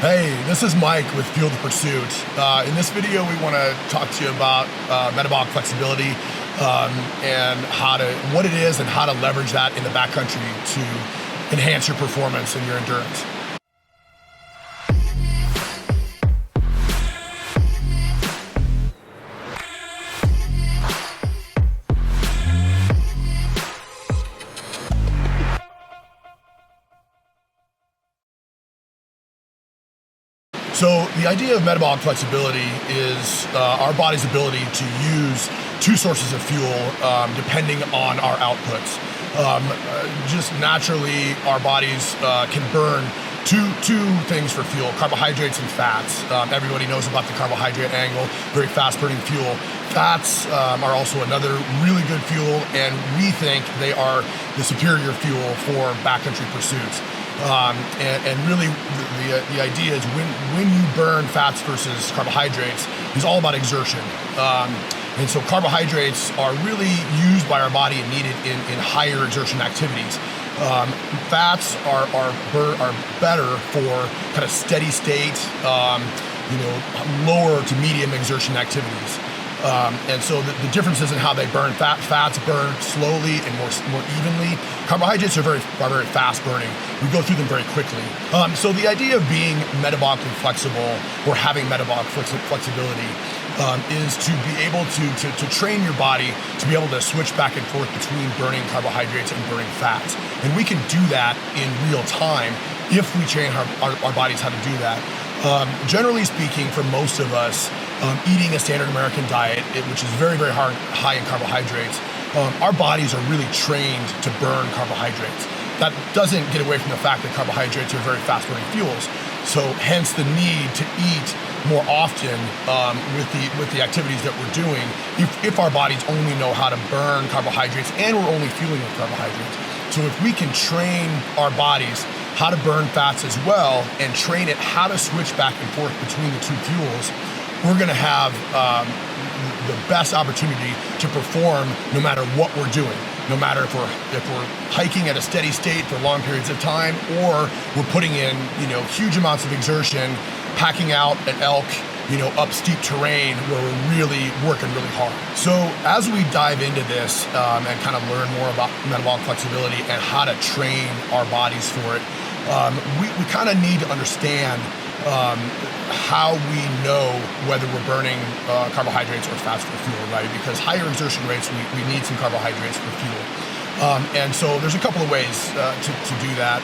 Hey, this is Mike with Fuel the Pursuit. In this video, we want to talk to you about metabolic flexibility and what it is and how to leverage that in the backcountry to enhance your performance and your endurance. So the idea of metabolic flexibility is our body's ability to use two sources of fuel depending on our outputs. Just naturally, our bodies can burn two things for fuel: carbohydrates and fats. Everybody knows about the carbohydrate angle, very fast-burning fuel. Fats are also another really good fuel, and we think they are the superior fuel for backcountry pursuits. And really, the idea is when you burn fats versus carbohydrates is all about exertion. And so carbohydrates are really used by our body and needed in higher exertion activities. Fats are better for kind of steady state, lower to medium exertion activities. And so the difference is in how they burn. Fats burn slowly and more evenly. Carbohydrates are very fast burning. We go through them very quickly. So the idea of being metabolically flexible or having metabolic flexibility is to be able to train your body to be able to switch back and forth between burning carbohydrates and burning fats. And we can do that in real time if we train our bodies how to do that. Generally speaking, for most of us, eating a standard American diet, which is very high in carbohydrates, our bodies are really trained to burn carbohydrates. That doesn't get away from the fact that carbohydrates are very fast-burning fuels. So hence the need to eat more often with the activities that we're doing if our bodies only know how to burn carbohydrates and we're only fueling with carbohydrates. So if we can train our bodies how to burn fats as well and train it how to switch back and forth between the two fuels, we're going to have the best opportunity to perform no matter what we're doing. No matter if we're hiking at a steady state for long periods of time, or we're putting in huge amounts of exertion, packing out an elk up steep terrain where we're really working really hard. So as we dive into this and kind of learn more about metabolic flexibility and how to train our bodies for it, we kind of need to understand how we know whether we're burning carbohydrates or fats for fuel, right? Because higher exertion rates, we need some carbohydrates for fuel. And so there's a couple of ways to do that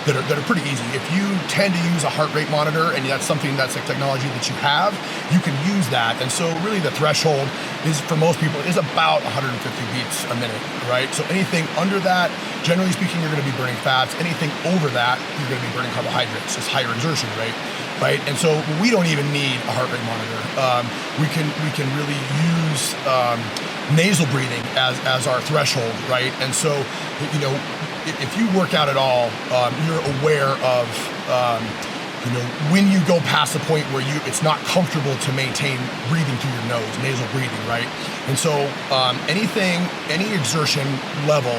that are pretty easy. If you tend to use a heart rate monitor and that's a technology that you have, you can use that. And so really the threshold is, for most people, is about 150 beats a minute, right? So anything under that, generally speaking, you're going to be burning fats. Anything over that, you're going to be burning carbohydrates, just higher exertion rate. Right, and so we don't even need a heart rate monitor. We can really use nasal breathing as our threshold, right? And so, if you work out at all, you're aware of when you go past the point where it's not comfortable to maintain breathing through your nose, nasal breathing, right? And so any exertion level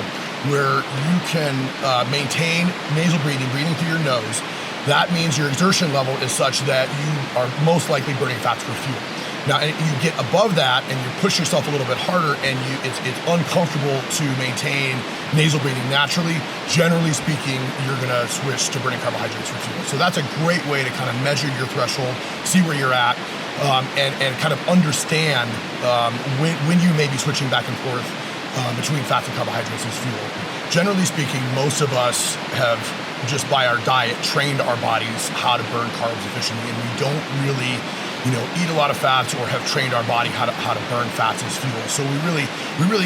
where you can maintain nasal breathing through your nose, that means your exertion level is such that you are most likely burning fats for fuel. Now, you get above that and you push yourself a little bit harder and it's uncomfortable to maintain nasal breathing naturally. Generally speaking, you're going to switch to burning carbohydrates for fuel. So that's a great way to kind of measure your threshold, see where you're at, and kind of understand when you may be switching back and forth between fats and carbohydrates as fuel. Generally speaking, most of us have, just by our diet, trained our bodies how to burn carbs efficiently, and we don't really eat a lot of fats or have trained our body how to burn fats as fuel. So we really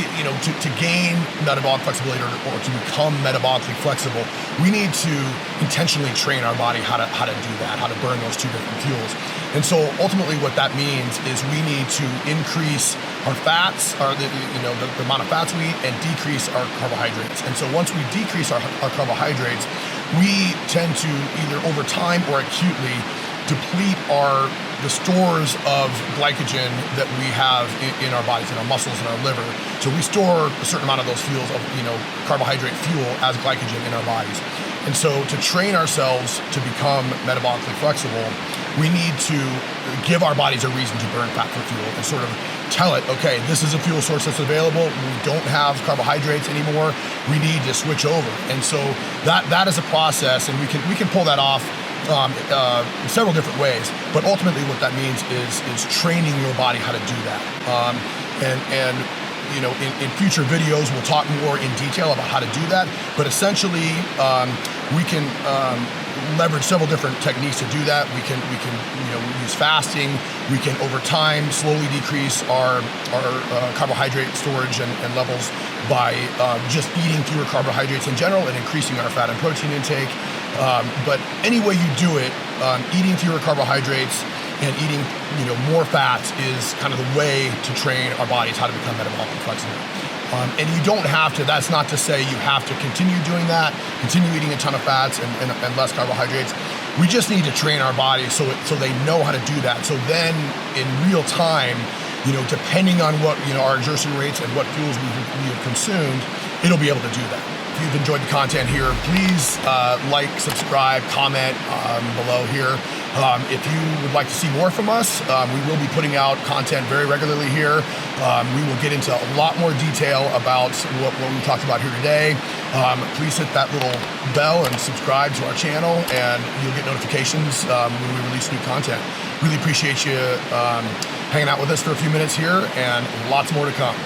to gain metabolic flexibility or to become metabolically flexible, we need to intentionally train our body how to do that, how to burn those two different fuels. And so ultimately what that means is we need to increase our fats, or the amount of fats we eat, and decrease our carbohydrates. And so once we decrease our carbohydrates, we tend to either over time or acutely deplete the stores of glycogen that we have in our bodies, in our muscles, in our liver. So we store a certain amount of those fuels of carbohydrate fuel as glycogen in our bodies. And so to train ourselves to become metabolically flexible, we need to give our bodies a reason to burn fat for fuel and sort of tell it, okay, this is a fuel source that's available. We don't have carbohydrates anymore. We need to switch over. And so that is a process, and we can pull that off several different ways. But ultimately, what that means is training your body how to do that. And you know, in future videos, we'll talk more in detail about how to do that. But essentially, we can leverage several different techniques to do that. We can use fasting. We can over time slowly decrease our carbohydrate storage and levels by just eating fewer carbohydrates in general and increasing our fat and protein intake. But any way you do it, eating fewer carbohydrates and eating more fats is kind of the way to train our bodies how to become metabolically flexible. And you don't have to, that's not to say you have to continue doing that, continue eating a ton of fats and less carbohydrates. We just need to train our bodies so they know how to do that. So then in real time, depending on what, our exertion rates and what fuels we have consumed, it'll be able to do that. If you've enjoyed the content here, please like, subscribe, comment below here. If you would like to see more from us, we will be putting out content very regularly here. We will get into a lot more detail about what we talked about here today. Please hit that little bell and subscribe to our channel, and you'll get notifications when we release new content. Really appreciate you hanging out with us for a few minutes here, and lots more to come.